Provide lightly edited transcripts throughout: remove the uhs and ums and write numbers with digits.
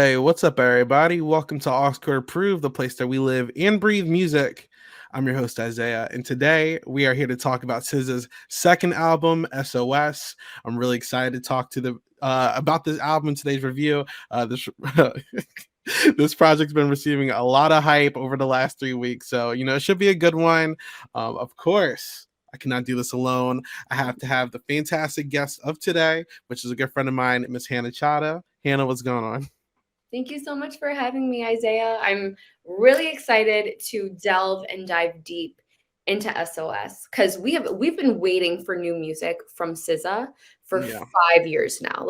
Hey, what's up, everybody? Welcome to Oscar Approved, the place that we live and breathe music. I'm your host, Isaiah, and today we are here to talk about SZA's second album, SOS. I'm really excited to talk to the about this album in today's review. This this project's been receiving a lot of hype over the last 3 weeks, so it should be a good one. Of course, I cannot do this alone. I have to have the fantastic guest of today, which is a good friend of mine, Miss Hannah Chaddha. Hannah, what's going on? Thank you so much for having me, Isaiah. I'm really excited to delve and dive deep into SOS because we've been waiting for new music from SZA for Yeah. 5 years now.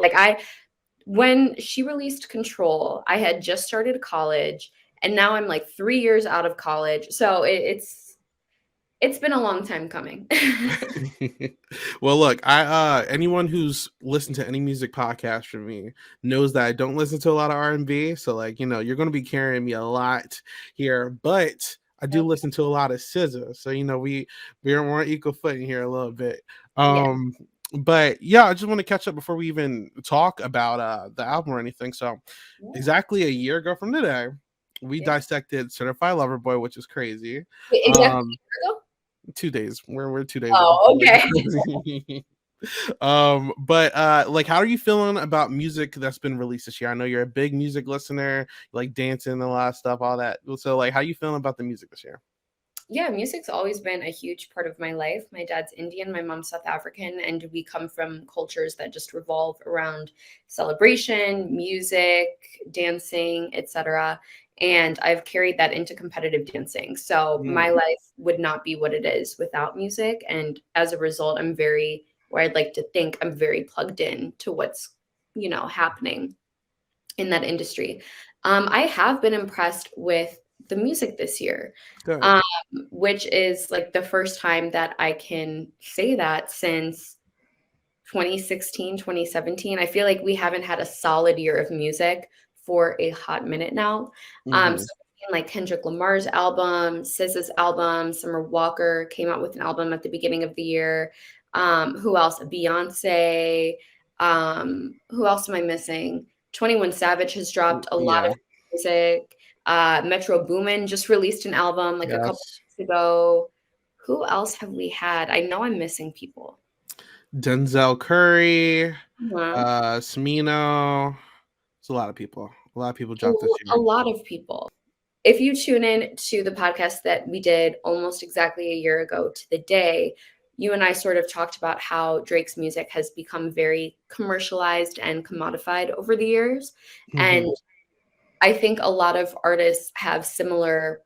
When she released Control, I had just started college, and now I'm like 3 years out of college. So it's been a long time coming. Well, look, I anyone who's listened to any music podcast from me knows that I don't listen to a lot of R&B, so you're going to be carrying me a lot here, but I do listen to a lot of SZA, so we're on equal footing here a little bit. Yeah. But yeah, I just want to catch up before we even talk about the album or anything. So exactly a year ago from today, we dissected Certified Lover Boy, which is crazy. Wait, exactly a year ago? 2 days. We're 2 days ago. Oh, okay. But like, how are you feeling about music that's been released this year? I know you're a big music listener, you like dancing and a lot of stuff, all that. So like, how you feeling about the music this year? Yeah, music's always been a huge part of my life. My dad's Indian, my mom's South African, and we come from cultures that just revolve around celebration, music, dancing, etc. And I've carried that into competitive dancing. So my life would not be what it is without music. And as a result, I'd like to think I'm very plugged in to what's, happening in that industry. I have been impressed with the music this year, Good. which is like the first time that I can say that since 2016, 2017. I feel like we haven't had a solid year of music for a hot minute now. So like Kendrick Lamar's album, SZA's album, Summer Walker came out with an album at the beginning of the year. Who else? Beyonce. Who else am I missing? 21 Savage has dropped a lot of music. Metro Boomin just released an album like a couple weeks ago. Who else have we had? I know I'm missing people. Denzel Curry, Smino. It's a lot of people. A lot of people dropped this year. A lot of people. If you tune in to the podcast that we did almost exactly a year ago to the day, you and I sort of talked about how Drake's music has become very commercialized and commodified over the years. And I think a lot of artists have similar,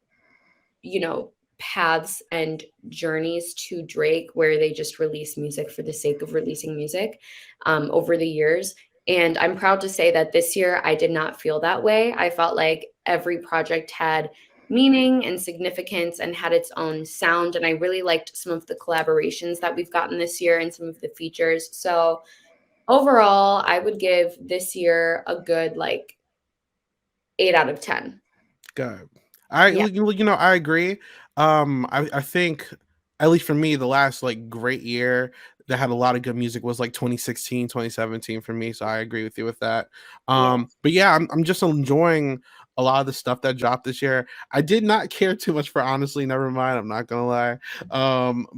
paths and journeys to Drake where they just release music for the sake of releasing music over the years. And I'm proud to say that this year I did not feel that way. I felt like every project had meaning and significance and had its own sound. And I really liked some of the collaborations that we've gotten this year and some of the features. So overall, I would give this year a good 8 out of 10. Good. I agree. I think, at least for me, the last great year that had a lot of good music was 2016, 2017 for me. So I agree with you with that. But yeah, I'm just enjoying a lot of the stuff that dropped this year. I did not care too much for Honestly Nevermind. I'm not gonna lie.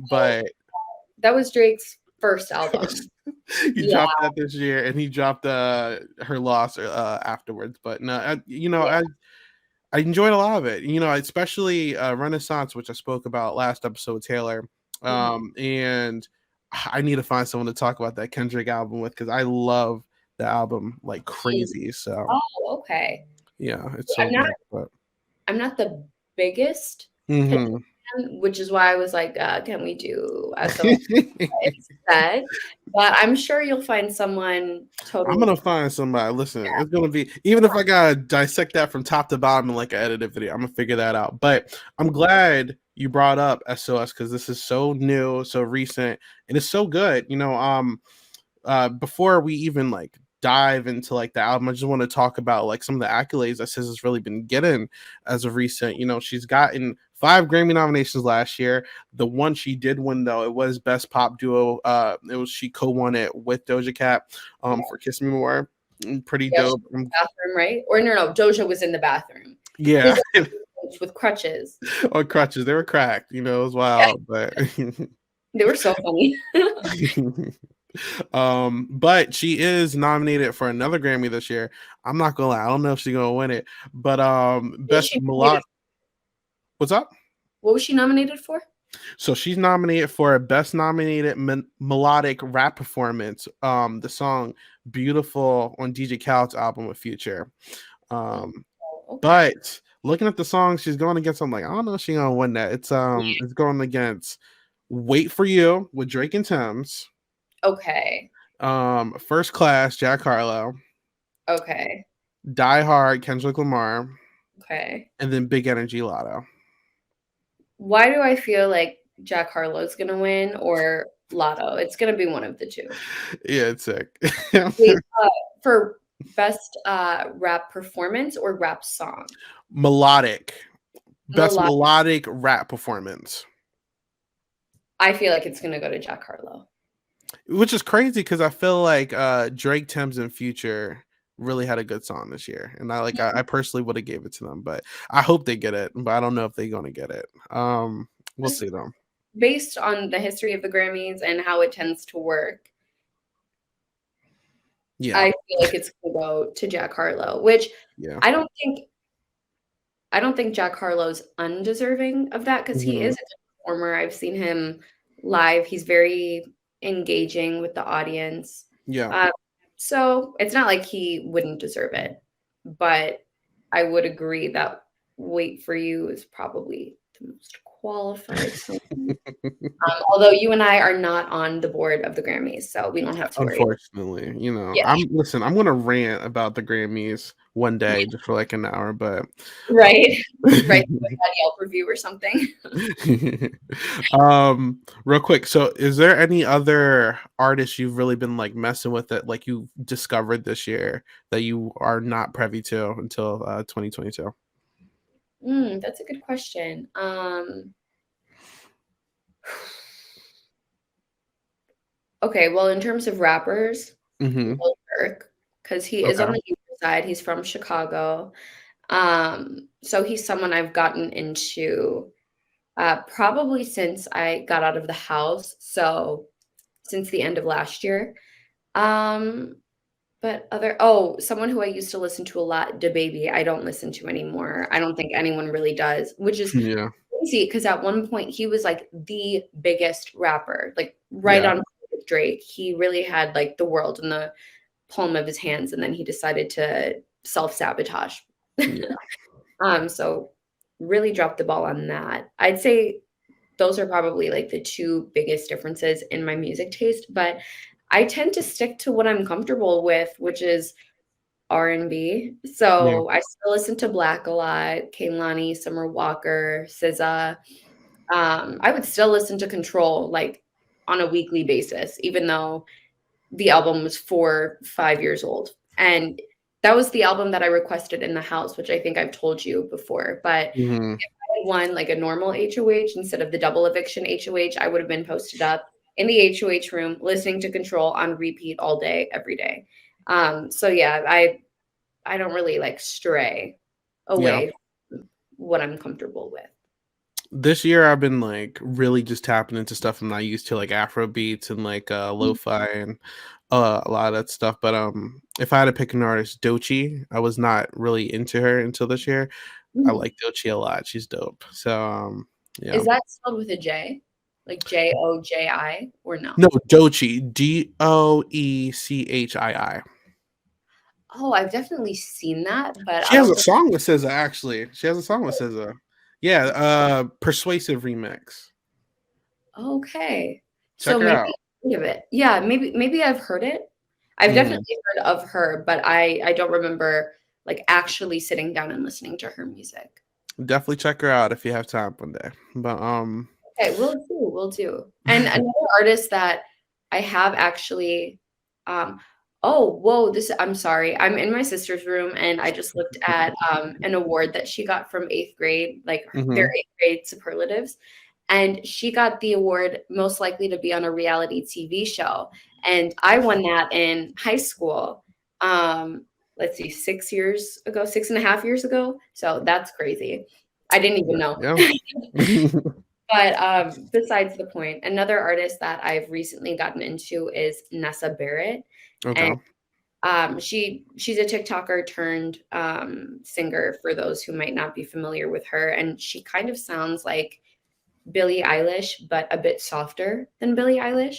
But that was Drake's first album. He dropped that this year, and he dropped Her Loss afterwards. But no, I enjoyed a lot of it, especially Renaissance, which I spoke about last episode with Taylor. And I need to find someone to talk about that Kendrick album with, because I love the album like crazy. So okay. Yeah, it's so good. But I'm not the biggest fan, which is why I was like, can we do SOS instead? But I'm sure you'll find someone totally. I'm gonna find somebody. Listen, it's gonna be, even if I gotta dissect that from top to bottom in an edited video, I'm gonna figure that out. But I'm glad you brought up SOS because this is so new, so recent, and it's so good. Before we even dive into the album, I just want to talk about some of the accolades that SZA's really been getting as of recent. She's gotten 5 Grammy nominations last year. The one she did win, though, it was Best Pop Duo. She co-won it with Doja Cat for Kiss Me More. Pretty Yeah, she dope. was in the bathroom, right? Or no, Doja was in the bathroom. Yeah, His was with crutches. on crutches. They were cracked. It was Yeah, wild, but they were so funny. but she is nominated for another Grammy this year. I'm not gonna lie, I don't know if she's gonna win it, but What was best she nominated? melodic. What's up? What was she nominated for? So she's nominated for a best nominated melodic rap performance. The song "Beautiful" on DJ Khaled's album with Future. Oh, Um, okay. but looking at the song, she's going against. I'm like, I don't know if she's gonna win that. It's going against "Wait for You" with Drake and Thames. Okay. First Class, Jack Harlow. Okay. Die Hard, Kendrick Lamar, Okay. and then Big Energy Lotto. Why do I feel like Jack Harlow's gonna win or Lotto? It's gonna be one of the two. Yeah, it's sick. Wait, for best rap performance or rap song? Melodic. Best Melodic. melodic rap performance. I feel like it's gonna go to Jack Harlow. Which is crazy because I feel like Drake, Thames, and Future really had a good song this year. And I personally would have gave it to them, but I hope they get it. But I don't know if they're gonna get it. We'll Just see though. based on the history of the Grammys and how it tends to work, Yeah. I feel like it's gonna go to Jack Harlow, which Yeah. I don't think Jack Harlow's undeserving of that because he is Mhm. a good performer. I've seen him live. He's very engaging with the audience. Yeah. Uh, so it's not like he wouldn't deserve it, but I would agree that Wait for You is probably the most qualified song. Although you and I are not on the board of the Grammys, so we don't have to worry. Unfortunately, Yeah, I'm gonna rant about the Grammys one day just for like an hour, but right. Right. Like that Yelp review or something. real quick. So is there any other artists you've really been like messing with that like you discovered this year that you are not privy to until 2022? That's a good question. Okay, well, in terms of rappers, Mm-hmm. Lil Durk, because he is on Okay. the East Side. He's from Chicago. So he's someone I've gotten into probably since I got out of the house. So since the end of last year. Um, but someone who I used to listen to a lot, DaBaby, I don't listen to anymore. I don't think anyone really does, which is Yeah. crazy because at one point he was like the biggest rapper, like right Yeah. on with Drake. He really had like the world in the palm of his hands, and then he decided to self-sabotage. Yeah. So really dropped the ball on that. I'd say those are probably like the two biggest differences in my music taste, but I tend to stick to what I'm comfortable with, which is R&B. Yeah. So I still listen to Black a lot, Kehlani, Summer Walker, SZA. I would still listen to Control like on a weekly basis, even though the album was 5 years old. And that was the album that I requested in the house, which I think I've told you before. But Mm-hmm. one like a normal HOH instead of the double eviction HOH, I would have been posted up in the HOH room listening to Control on repeat all day, every day. So yeah, I don't really like stray Yeah. away from what I'm comfortable with. This year I've been like really just tapping into stuff I'm not used to, like Afro beats and like lo-fi and a lot of that stuff. But if I had to pick an artist, Doechii, I was not really into her until this year. I Mm. like Doechii a lot. She's dope. So yeah. Is that spelled with a J? Like Joji or no? No, Doechii, Doechii. Oh, I've definitely seen that, but She I has don't a think song with SZA actually. She has a song with SZA. Yeah, Persuasive remix. okay. Check So her maybe out. think of it. Yeah, maybe I've heard it. I've Mhm. definitely heard of her, but I don't remember like actually sitting down and listening to her music. Definitely check her out if you have time one day. But Okay, will do. And another artist that I have actually, oh, whoa, I'm sorry. I'm in my sister's room and I just looked at an award that she got from eighth grade, like their mhm. eighth grade superlatives. And she got the award most likely to be on a reality TV show. And I won that in high school. let's see, 6 years ago, 6.5 years ago. So that's crazy. I didn't even know. Yeah. But besides the point, another artist that I've recently gotten into is Nessa Barrett. Okay. And she's a TikToker turned singer for those who might not be familiar with her. And she kind of sounds like Billie Eilish, but a bit softer than Billie Eilish.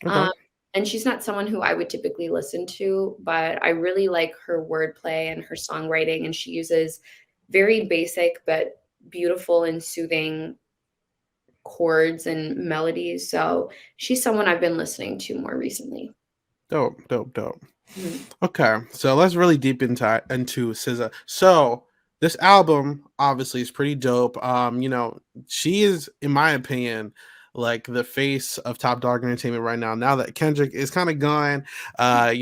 Okay. Um, and she's not someone who I would typically listen to, but I really like her wordplay and her songwriting. And she uses very basic but beautiful and soothing chords and melodies. So she's someone I've been listening to more recently. Dope, dope, dope. Mhm. Okay, so let's really deep into SZA. So this album obviously is pretty dope. She is, in my opinion, like the face of Top Dog Entertainment right now. Now that Kendrick is kind of gone, I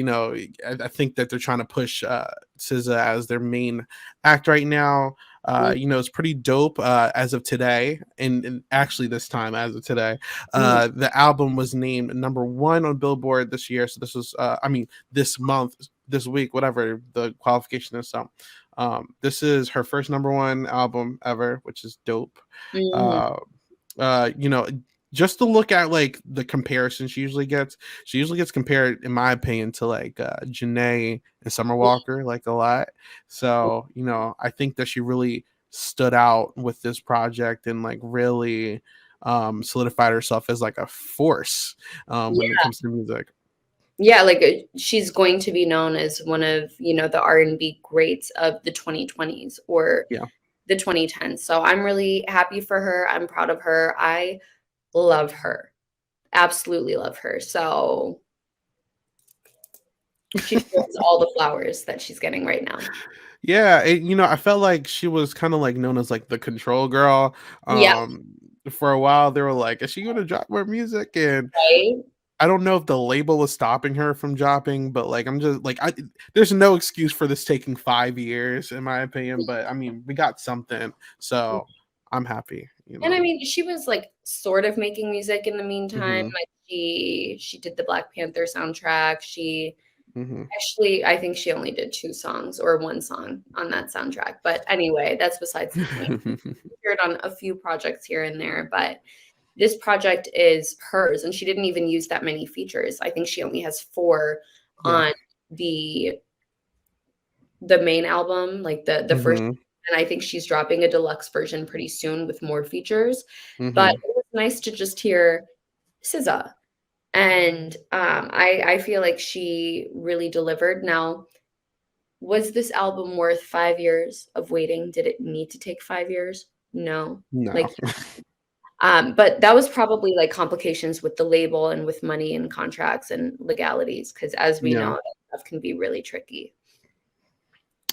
think that they're trying to push SZA as their main act right now. It's pretty dope as of today, and actually this time as of today, Mhm. the album was named #1 on Billboard this year. So this was, this month, this week, whatever the qualification is. So, this is her first #1 album ever, which is dope. Mhm. Uh, you know, just to look at like the comparison she usually gets compared, in my opinion, to like Janae and Summer Walker, like a lot. So, I think that she really stood out with this project and like really solidified herself as like a force when it Yeah. comes to music. Yeah, like she's going to be known as one of, the R&B greats of the 2020s or Yeah. the 2010s. So I'm really happy for her. I'm proud of her. I love her. Absolutely love her. So she deserves all the flowers that she's getting right now. Yeah, I felt like she was kind of like known as like the control girl. Yeah, Um, for a while, they were like, "Is she gonna drop more music?" And right? I don't know if the label is stopping her from dropping, but like I'm just like, there's no excuse for this taking 5 years, in my opinion. But I mean, we got something, so I'm happy. And I mean, she was like sort of making music in the meantime. Hmm. Like she did the Black Panther soundtrack. She Hmm. actually, I think she only did 2 songs or 1 song on that soundtrack. But anyway, that's besides the point. She appeared on a few projects here and there, but this project is hers, and she didn't even use that many features. I think she only has 4 Yeah. on the the main album, like the first, Hmm. and I think she's dropping a deluxe version pretty soon with more features. But Hmm. it was nice to just hear SZA, and I feel like she really delivered. Now, was this album worth 5 years of waiting? Did it need to take 5 years? No. No. Like, but that was probably, like, complications with the label and with money and contracts and legalities, because as we Yeah. know, that stuff can be really tricky.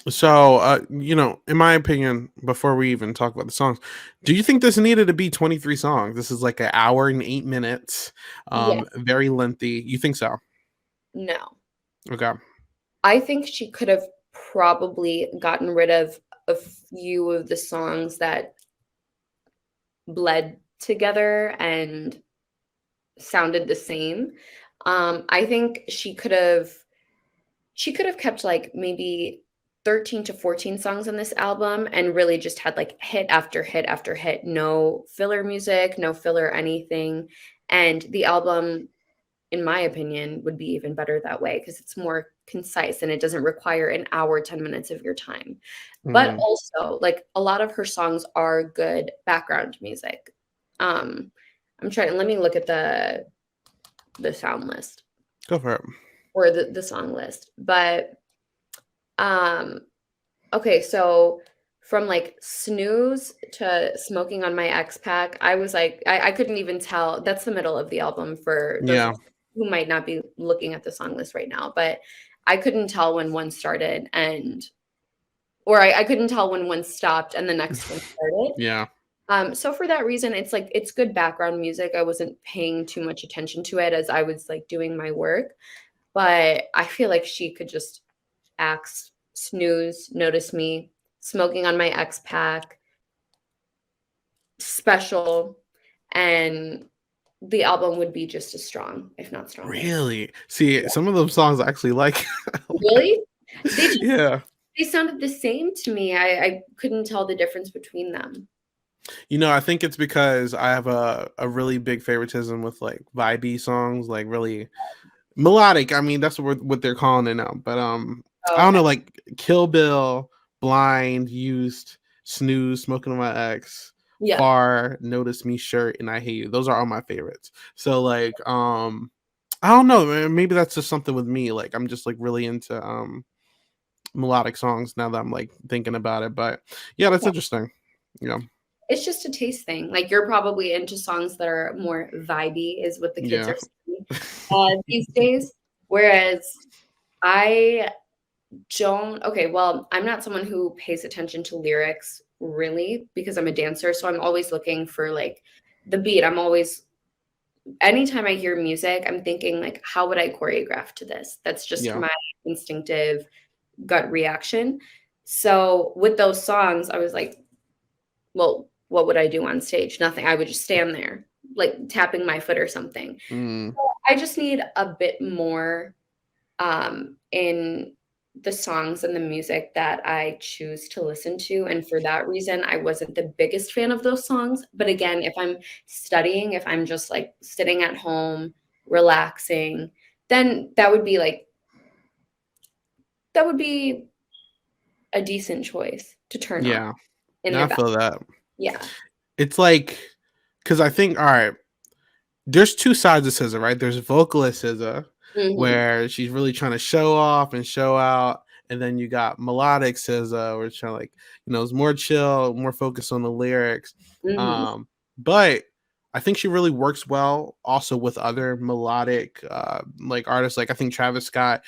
So, in my opinion, before we even talk about the songs, do you think this needed to be 23 songs? This is like an hour and 8 minutes, Yeah. very lengthy. You think so? No. Okay. I think she could have probably gotten rid of a few of the songs that bled together and sounded the same. I think she could have kept like maybe 13 to 14 songs on this album and really just had like hit after hit after hit, no filler music, no filler anything. And the album, in my opinion, would be even better that way because it's more concise and it doesn't require an hour, 10 minutes of your time. But Hmm. also, like a lot of her songs are good background music. Um, let me look at the sound list Go for it. or the song list. But um okay, so from like Snooze to Smoking on My X Pack, I was like, I couldn't even tell. That's the middle of the album for those Yeah. who might not be looking at the song list right now, but I couldn't tell when one started or I couldn't tell when one stopped and the next one started. Yeah. So for that reason, it's like it's good background music. I wasn't paying too much attention to it as I was like doing my work, but I feel like she could just axe, Snooze, Notice Me, Smoking on My X Pack, Special, and the album would be just as strong, if not stronger. Really? See, Yeah. some of those songs I actually like. Really? They just Yeah. they sounded the same to me. I couldn't tell the difference between them. I think it's because I have a really big favoritism with like vibey songs, like really melodic. I mean, that's what they're calling it now. But I Oh, don't okay. know, like Kill Bill, Blind, Used, Snooze, Smoking on My Ex, Yeah. Far, Notice Me, Shirt, and I Hate You. Those are all my favorites. So like I don't know, man, maybe that's just something with me. Like I'm just like really into melodic songs now that I'm like thinking about it. But yeah, that's Yeah. interesting. Yeah. It's just a taste thing. Like, you're probably into songs that are more vibey, is what the kids Yeah. are saying, these days, whereas I don't. Okay, well, I'm not someone who pays attention to lyrics really because I'm a dancer, so I'm always looking for, like, the beat. I'm always anytime I hear music, I'm thinking, like, "How would I choreograph to this?" That's just Yeah. my instinctive gut reaction. So, with those songs, I was like, "Well, what would I do on stage? Nothing. I would just stand there, like, tapping my foot or something." Mm, I just need a bit more in the songs and the music that I choose to listen to. And for that reason, I wasn't the biggest fan of those songs. But again, if I'm studying, if I'm just like sitting at home, relaxing, then that would be a decent choice to turn on yeah. in Now the I back. feel that. Yeah. It's like, because I think, all right, there's two sides of SZA, right? There's vocalist SZA, Hmm. where she's really trying to show off and show out, and then you got melodic SZA, where it's trying to like, it's more chill, more focused on the lyrics. Hmm. But I think she really works well also with other melodic like artists. Like I think Travis Scott,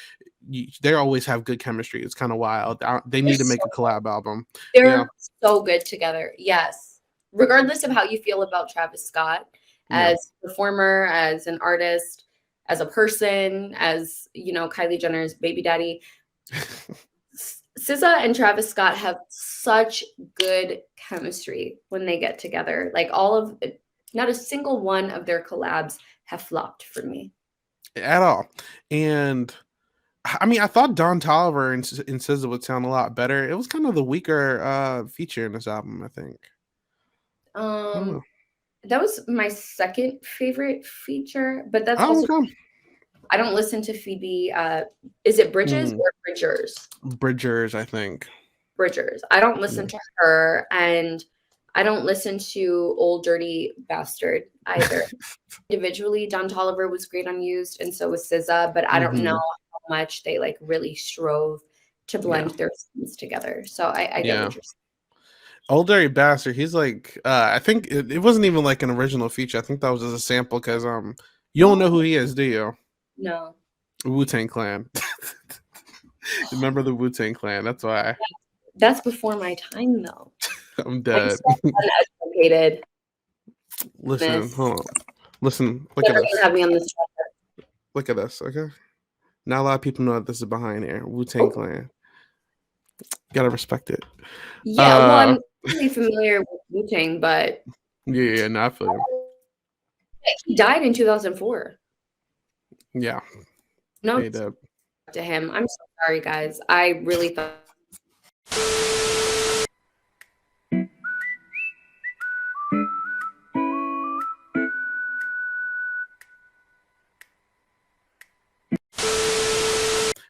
they always have good chemistry. It's kind of wild. They They're need to make a so collab album. Yeah, They're so good together. Yes. Regardless of how you feel about Travis Scott yeah. as a performer, as an artist, as a person, as, Kylie Jenner's baby daddy, SZA and Travis Scott have such good chemistry when they get together. Like, not a single one of their collabs have flopped for me. At all. And I mean, I thought Don Toliver and SZA would sound a lot better. It was kind of the weaker feature in this album, I think. I don't Um, know. that was my second favorite feature, but that's Oh, also okay. I don't listen to Phoebe. Is it Bridges Mm, or Bridgers? Bridgers, I think. Bridgers. I don't listen Yeah. to her, and I don't listen to Old Dirty Bastard either. Individually, Don Toliver was great on Used, and so was SZA, but I don't know Hmm. how much they like really strove to Yeah. blend their sounds together. So I get Yeah. what you're saying. Old Dirty Bastard, he's like I think it wasn't even like an original feature. I think that was just a sample because you don't know Oh who he is, do you? no, Wu-Tang Clan. Remember the Wu-Tang Clan, that's why. that's before my time though. I'm I'm dead. so uneducated. Listen, Miss, hold on. Listen, look at never gonna this. have me on this. Look at this, okay? Not a lot of people know that this is behind here. Wu-Tang Oh Clan. Gotta respect it. yeah, well, Uh I'm really familiar with Wu-Tang, but yeah, yeah, no, I feel you. he died in 2004. Yeah. No Hey Deb. to him. I'm so sorry, guys. I really thought.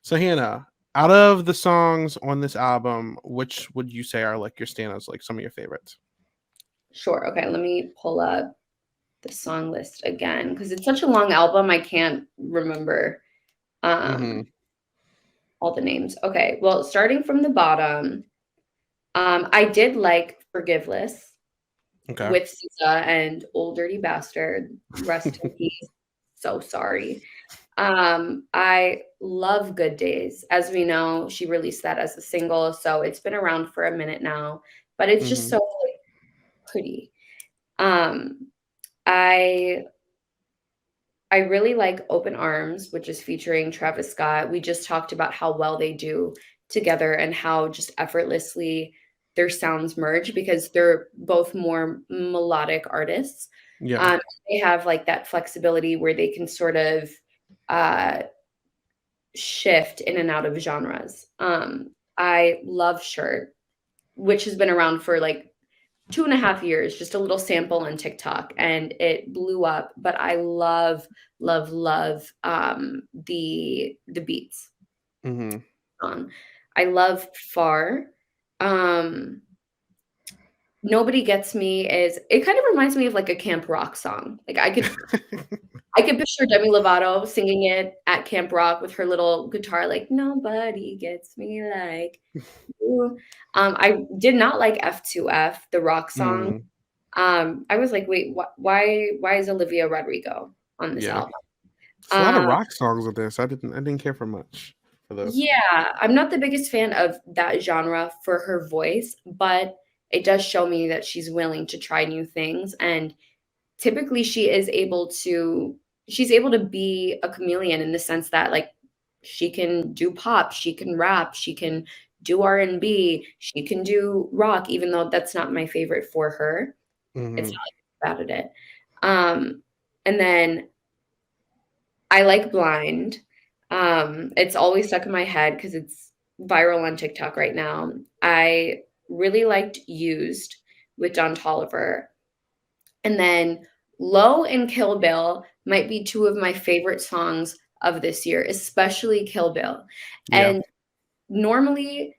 So Hannah, out of the songs on this album, which would you say are like your standouts, like some of your favorites? Sure. Okay, let me pull up the song list again because it's such a long album. I can't remember Mm-hmm. um, all the names. Okay, well, starting from the bottom, I did like "Forgiveless" Okay. with SZA and "Old Dirty Bastard." Rest in peace. So sorry. I love Good Days. As we know, she released that as a single, so it's been around for a minute now, but it's just Mm-hmm. so like, pretty. Um, I I really like Open Arms, which is featuring Travis Scott. We just talked about how well they do together and how just effortlessly their sounds merge because they're both more melodic artists. Yeah. Um, they have like that flexibility where they can sort of uh shift in and out of genres. I love Shirt, which has been around for like 2.5 years, just a little sample on TikTok, and it blew up. But I love, love, love the beats Mm-hmm. on. I love Far. Um, Nobody Gets Me is it kind of reminds me of like a camp rock song. Like I could picture Demi Lovato singing it at Camp Rock with her little guitar, like "Nobody gets me like you." I did not like F2F, the rock song. Mm, I was like, "Wait, why is Olivia Rodrigo on this yeah. album?" There's a lot of Um, rock songs with this. I didn't care for much for this. yeah, I'm not the biggest fan of that genre for her voice, but it does show me that she's willing to try new things, and typically she's able to be a chameleon in the sense that like she can do pop, she can rap, she can do R&B, she can do rock, even though that's not my favorite for her. It's Mm-hmm. not like I'm bad at it. And then I like Blind. It's always stuck in my head because it's viral on TikTok right now. I really liked Used with Don Toliver. And then Low and Kill Bill might be two of my favorite songs of this year, especially Kill Bill. Yeah. And normally,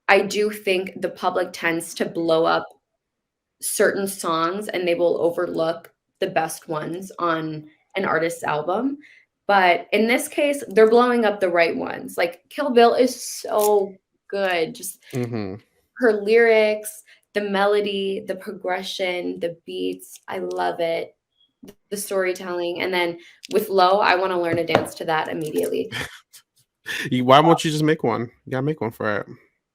I do think the public tends to blow up certain songs and they will overlook the best ones on an artist's album. But in this case, they're blowing up the right ones. Like Kill Bill is so good. Just Mm-hmm. her lyrics, the melody, the progression, the beats. I love it. The storytelling. And then with Low, I want to learn a dance to that immediately. Why won't you just make one? You gotta make one for it.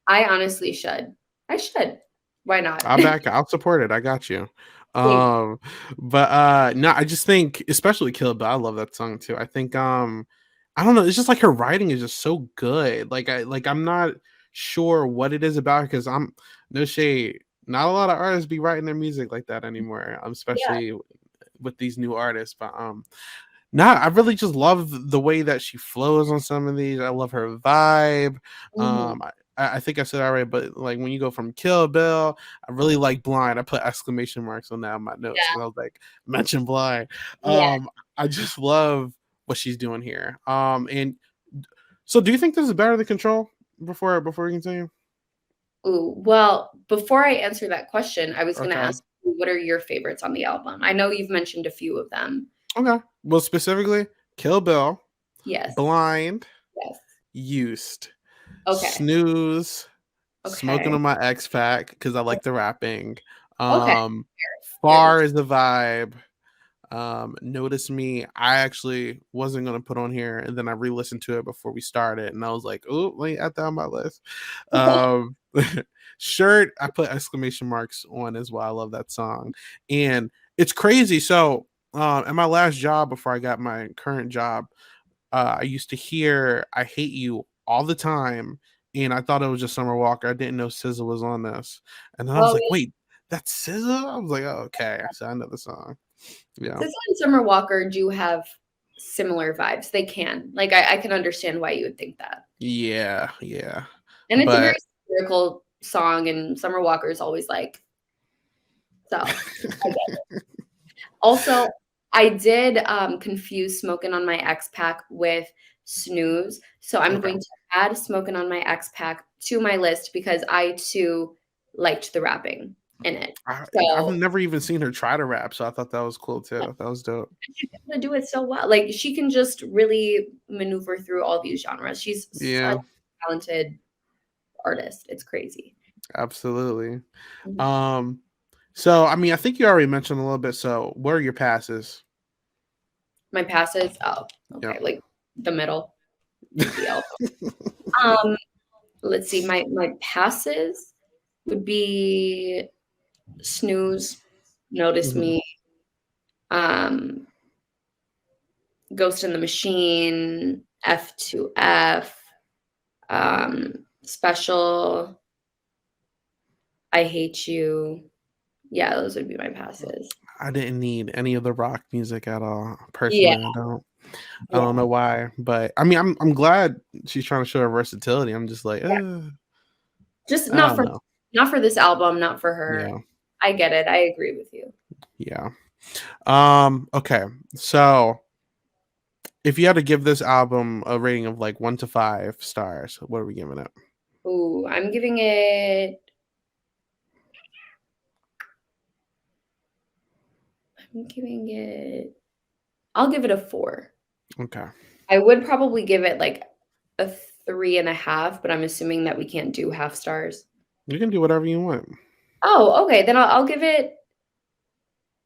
I honestly should. I should. Why not? I'll support it. I got you. Thank Um, but no, I just think, especially Kill Bill, I love that song too. I think I don't know, it's just like her writing is just so good. I'm not sure what it is about because I'm no shade. Not a lot of artists be writing their music like that anymore, you. Yeah. especially with these new artists. But nah, I really just love the way that she flows on some of these. I love her vibe. Mhm. I think I said already, but like when you go from Kill Bill, I really like Blind. I put exclamation marks on that on my notes because I Yeah. was like, mention Blind. Yeah. I just love what she's doing here. And so do you think this is better than Control before we continue? Ooh, well, before I answer that question, I was gonna Okay. ask you, what are your favorites on the album? I know you've mentioned a few of them. Okay. Well, specifically, Kill Bill, Yes. Blind, Yes. Used, Okay. Snooze, Smoking Okay. on My X Pack because I like the rapping. Okay. Um, Fair. Far is the vibe. Notice Me. I actually wasn't gonna put on here, and then I re-listened to it before we started, and I was like, "Oh, let me add that on my list." Um, Shirt. I put exclamation marks on as well. I love that song, and it's crazy. So, at my last job before I got my current job, I used to hear "I Hate You" all the time, and I thought it was just Summer Walker. I didn't know SZA was on this, and then I was Oh, like, yeah. "Wait, that's SZA?" I was like, "Oh, okay." So I know the song. Yeah, SZA and Summer Walker do have similar vibes. They can. Like, I can understand why you would think that. yeah, yeah. And it's a very But satirical song, and Summer Walker is always like, so I get it. Also, I did confuse Smoking on My X Pack with Snooze. So I'm okay, going to add Smoking on My X Pack to my list because I too liked the rapping in it. I've So never even seen her try to rap, so I thought that was cool too. That was dope. she's able to do it so well. Like she can just really maneuver through all these genres. She's such Yeah, a talented artist. It's crazy. absolutely. Mhm. Um, so I mean, I think you already mentioned a little bit. So, what are your passes? My passes, oh, okay, Yep. like the middle of the album. Um, let's see, my passes would be Snooze, Notice Mhm. Me, um, Ghost in the Machine, F2F, Special, I Hate You. Yeah, those would be my passes. I didn't need any of the rock music at all. Yeah, Personally, I don't. I Yeah. don't know why, but I mean, I'm glad she's trying to show her versatility. I'm just like, Yeah. Just I don't know. not for this album, not for her. Yeah, I get it. I agree with you. yeah. Okay. So if you had to give this album a rating of like 1 to 5 stars, what are we giving it? Ooh, I'll give it a 4. Okay. I would probably give it like a 3.5, but I'm assuming that we can't do half stars. You can do whatever you want. Oh, okay. Then I'll give it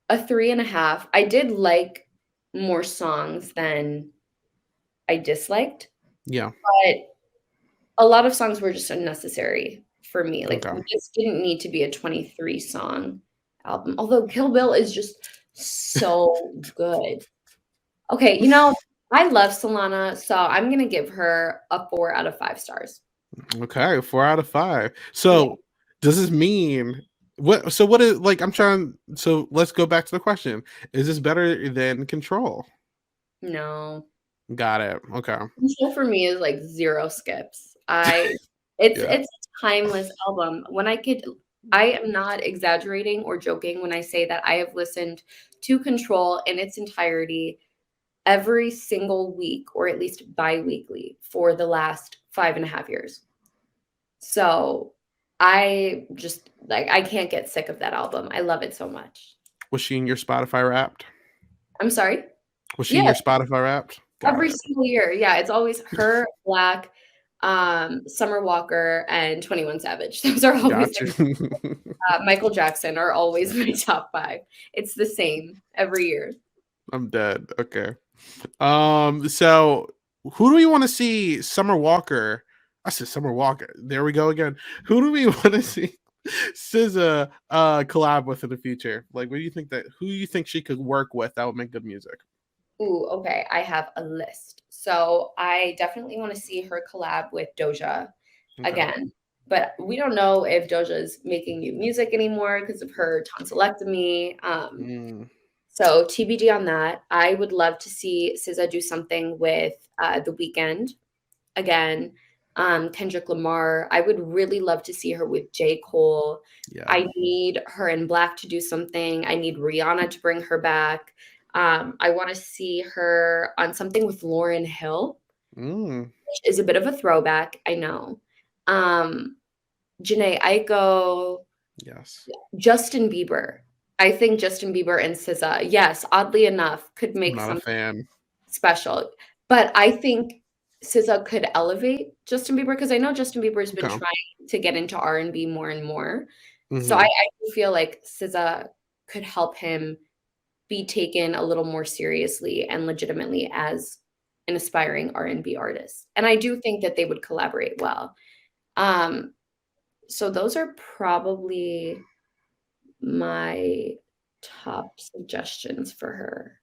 a 3.5. I did like more songs than I disliked, Yeah. but a lot of songs were just unnecessary for me. Like, Okay. this didn't need to be a 23 song album, although Kill Bill is just so good. Okay, I love Solana, so I'm gonna give her a 4 out of 5 stars. Okay. 4 out of 5. Yeah. So does this mean what? So what is like? I'm trying. So let's go back to the question. Is this better than Control? No. Got it. Okay. Control for me is like 0 skips. It's Yeah. it's a timeless album. I am not exaggerating or joking when I say that I have listened to Control in its entirety every single week, or at least bi-weekly, for the last 5.5 years. So, I just like, I can't get sick of that album. I love it so much. Was she in your Spotify Wrapped? I'm sorry? Was she in Yeah. your Spotify Wrapped? Got Every it. single year, yeah, it's always her, Black, Summer Walker, and 21 Savage. Those are always Got you. Michael Jackson are always my top 5. It's the same every year. I'm dead. Okay. So who do we want to see Summer Walker? I said Summer Walker. There we go again. Who do we want to see SZA collab with in the future? Like, what do you think that who do you think she could work with that would make good music? Ooh, okay, I have a list. So, I definitely wanna see her collab with Doja Okay. again, but we don't know if Doja is making new music anymore because of her tonsillectomy, Mm, so TBD on that. I would love to see SZA do something with, The Weeknd again, Kendrick Lamar. I would really love to see her with J. Cole. yeah. I need her and Black to do something. I need Rihanna to bring her back. I wanna see her on something with Lauryn Hill, Mm, which is a bit of a throwback, I know. Um, Jhené Aiko, yes. Justin Bieber. I think Justin Bieber and SZA, yes, oddly enough, could I'm make not a something fan. special, but I think SZA could elevate Justin Bieber, because I know Justin Bieber's been Okay. trying to get into R&B more and more. So I Hmm. do feel like SZA could help him be taken a little more seriously and legitimately as an aspiring R&B artist. And I do think that they would collaborate well. Um, so those are probably my top suggestions for her.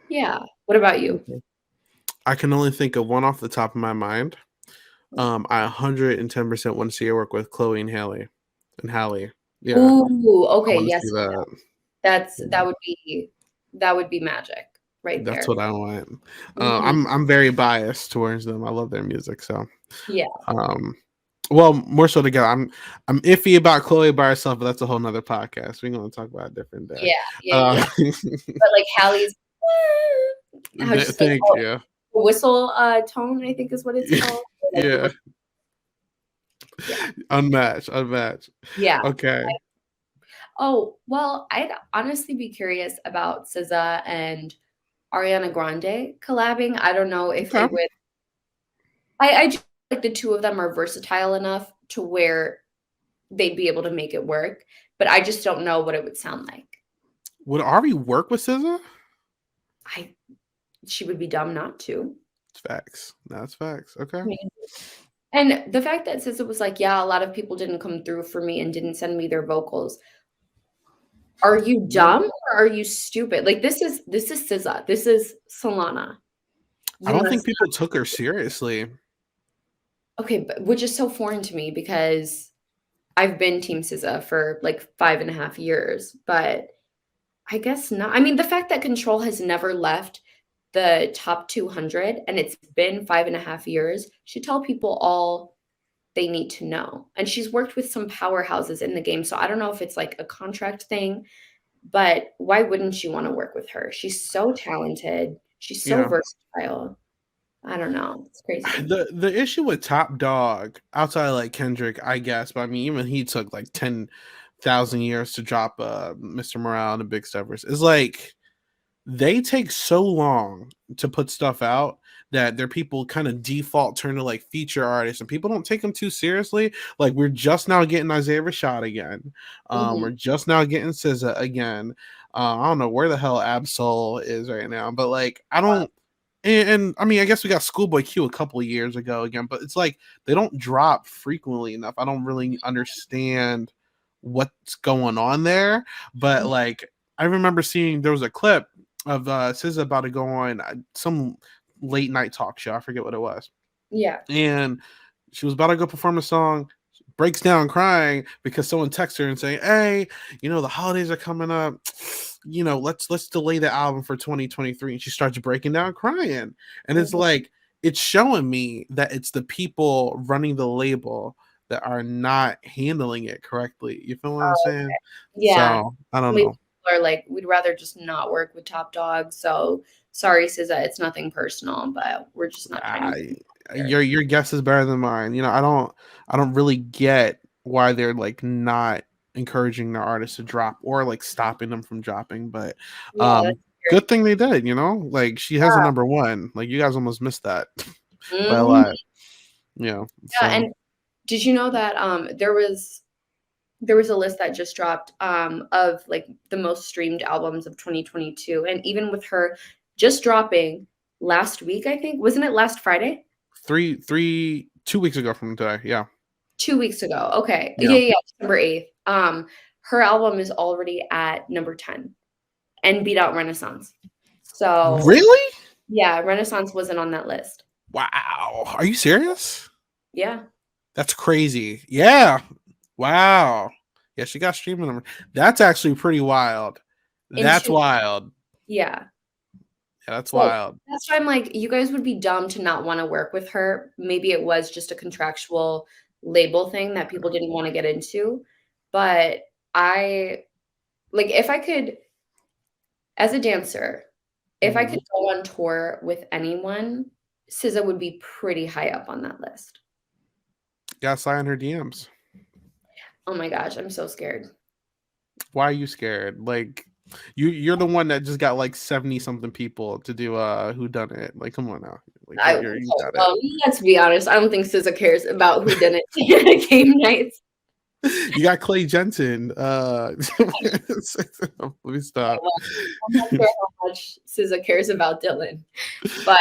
Yeah. What about you? Okay. I can only think of one off the top of my mind. I 110% want to see her work with Chloe and Haley. And Halle. Yeah, Ooh, I okay, want to yes, see that. that's Yeah, that would be magic right that's there. what I want. Mhm. I'm very biased towards them. I love their music. So, Yeah, um, well, more so together. I'm iffy about Chloe by herself, but that's a whole nother podcast. We're going to talk about a different day. yeah, yeah, Uh, yeah. But, like, Hallie's how she's like, thank oh, you. the whistle, tone, I think is what it's called, or, like, the Yeah, whistle, yeah, unmatched, unmatched. yeah. Okay, Oh, well, I'd honestly be curious about SZA and Ariana Grande collabing. I don't know if okay. it would I just feel like the 2 of them are versatile enough to where they'd be able to make it work, but I just don't know what it would sound like. Would Ari work with SZA? I She would be dumb not to. It's facts. That's facts. Okay. I mean, and the fact that SZA was like, "Yeah, a lot of people didn't come through for me and didn't send me their vocals." Are you Yeah. dumb or are you stupid? Like, this is SZA. This is Solana. I You don't think must people took her seriously. Okay, but which is so foreign to me because I've been team SZA for, like, 5.5 years, but I guess not. I mean, the fact that Control has never left the top 200 and it's been 5.5 years, she'd tell people all they need to know. And she's worked with some powerhouses in the game. So I don't know if it's like a contract thing, but why wouldn't you want to work with her? She's so talented. She's so Yeah. versatile. I don't know. It's crazy to me. The issue with Top Dog, outside of like Kendrick, I guess, but I mean, even he took like 10,000 years to drop Mr. Morale and the Big Steppers. Is like they take so long to put stuff out that their people kind of default turn to like feature artists, and people don't take them too seriously. Like we're just now getting Isaiah Rashad again. Mhm. We're just now getting SZA again. I don't know where the hell Absol is right now, but like I don't. And I mean, I guess we got Schoolboy Q a couple of years ago again, but it's like they don't drop frequently enough. I don't really understand what's going on there. But like, I remember seeing there was a clip of SZA about to go on some late night talk show. I forget what it was, Yeah. and she was about to go perform a song, breaks down crying because someone texts her and saying, "Hey, the holidays are coming up. Let's delay the album for 2023." And she starts breaking down crying. And it's Mhm. like it's showing me that it's the people running the label that are not handling it correctly. You feel what I'm Oh, saying? yeah. So I don't Maybe know. people are like, we'd rather just not work with Top Dog. So sorry, SZA, it's nothing personal, but we're just not trying to I be here. your guess is better than mine. I don't really get why they're like not encouraging their artists to drop or like stopping them from dropping, but Yeah, that's weird. good thing they did, like she has a number one. Like you guys almost missed that by a Mhm. lot. Yeah, So and did you know that there was a list that just dropped of like the most streamed albums of 2022, and even with her just dropping last week, I think, wasn't it last Friday? 2 weeks ago from today. Yeah. 2 weeks ago. Okay. Yeah. Yeah, yeah, December 8th. Her album is already at number 10 and beat out Renaissance. So Really? yeah, Renaissance wasn't on that list. Wow. Are you serious? Yeah. That's crazy. Yeah. Wow. Yeah, she got streaming number. That's actually pretty wild. In That's two, wild. yeah. Yeah, that's So wild. that's why I'm like, you guys would be dumb to not want to work with her. Maybe it was just a contractual label thing that people didn't want to get into. But I like if I could, as a dancer, if I Hmm. could go on tour with anyone, SZA would be pretty high up on that list. Got slide in her DMs. Oh my gosh, I'm so scared. Why are you scared? Like you're the one that just got like 70 something people to do who done it. Like come on now. Like you got it. Let's be honest. I don't think SZA cares about who did it game nights. You got Clay Jensen. Let me Okay, stop. well, I'm not sure how much SZA cares about Dylan, but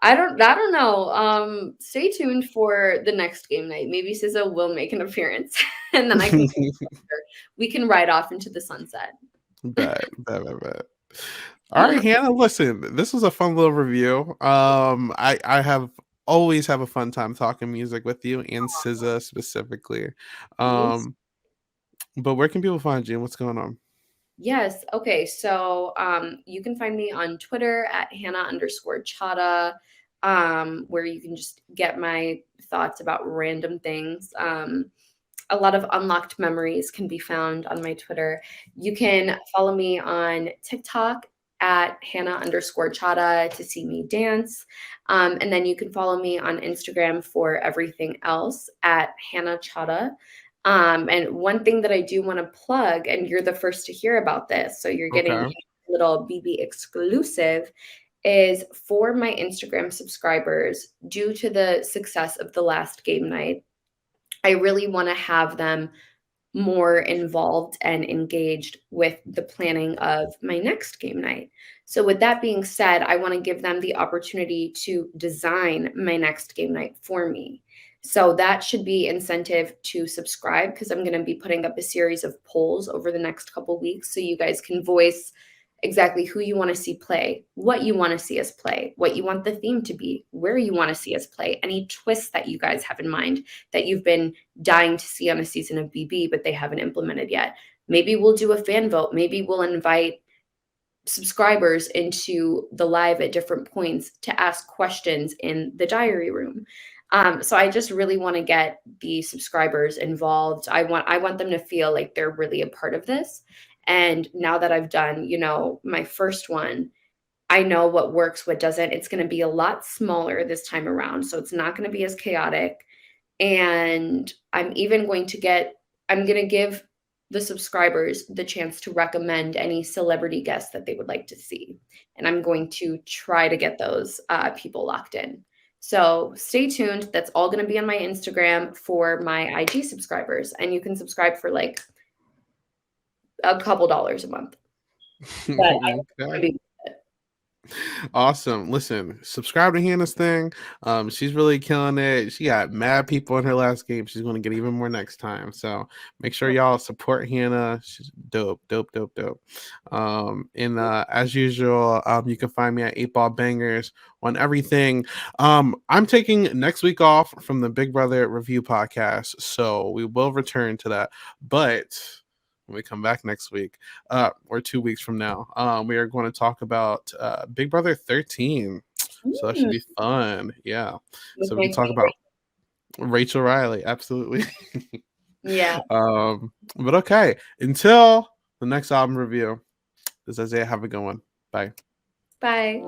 I don't know. Stay tuned for the next game night. Maybe SZA will make an appearance, and then we can ride off into the sunset. Bet. All right, Hannah. Listen, this was a fun little review. I have always have a fun time talking music with you and SZA specifically. Me Um, but where can people find you and what's going on? Yes. Okay. So you can find me on Twitter at Hannah_Chaddha, where you can just get my thoughts about random things. A lot of unlocked memories can be found on my Twitter. You can follow me on TikTok at Hannah_Chaddha to see me dance. And then you can follow me on Instagram for everything else at Hannah Chaddha. And one thing that I do want to plug, and you're the first to hear about this, so you're getting Okay. a little BB exclusive, is for my Instagram subscribers, due to the success of the last game night, I really want to have them more involved and engaged with the planning of my next game night. So, with that being said, I want to give them the opportunity to design my next game night for me. So, that should be incentive to subscribe because I'm going to be putting up a series of polls over the next couple weeks so you guys can voice exactly who you want to see play, what you want to see us play, what you want the theme to be, where you want to see us play, any twists that you guys have in mind that you've been dying to see on a season of BB, but they haven't implemented yet. Maybe we'll do a fan vote. Maybe we'll invite subscribers into the live at different points to ask questions in the diary room. So I just really want to get the subscribers involved. I want them to feel like they're really a part of this. And now that I've done, my first one, I know what works, what doesn't. It's going to be a lot smaller this time around, so it's not going to be as chaotic. And I'm going to give the subscribers the chance to recommend any celebrity guests that they would like to see. And I'm going to try to get those people locked in. So stay tuned. That's all going to be on my Instagram for my IG subscribers. And you can subscribe for like a couple dollars a month. But I think it's gonna Okay. be Awesome. Listen, subscribe to Hannah's thing. She's really killing it. She got mad people in her last game. She's going to get even more next time. So make sure y'all support Hannah. She's dope, dope, dope, dope. And as usual, you can find me at 8 Ball Bangers on everything. I'm taking next week off from the Big Brother review podcast, so we will return to that. But when we come back next week, or 2 weeks from now, we are going to talk about Big Brother 13. So that should mm, be fun. Yeah. with So we my can talk favorite. about Rachel Riley. Absolutely. Yeah. But okay. Until the next album review, this is Isaiah. Have a good one. Bye. Bye.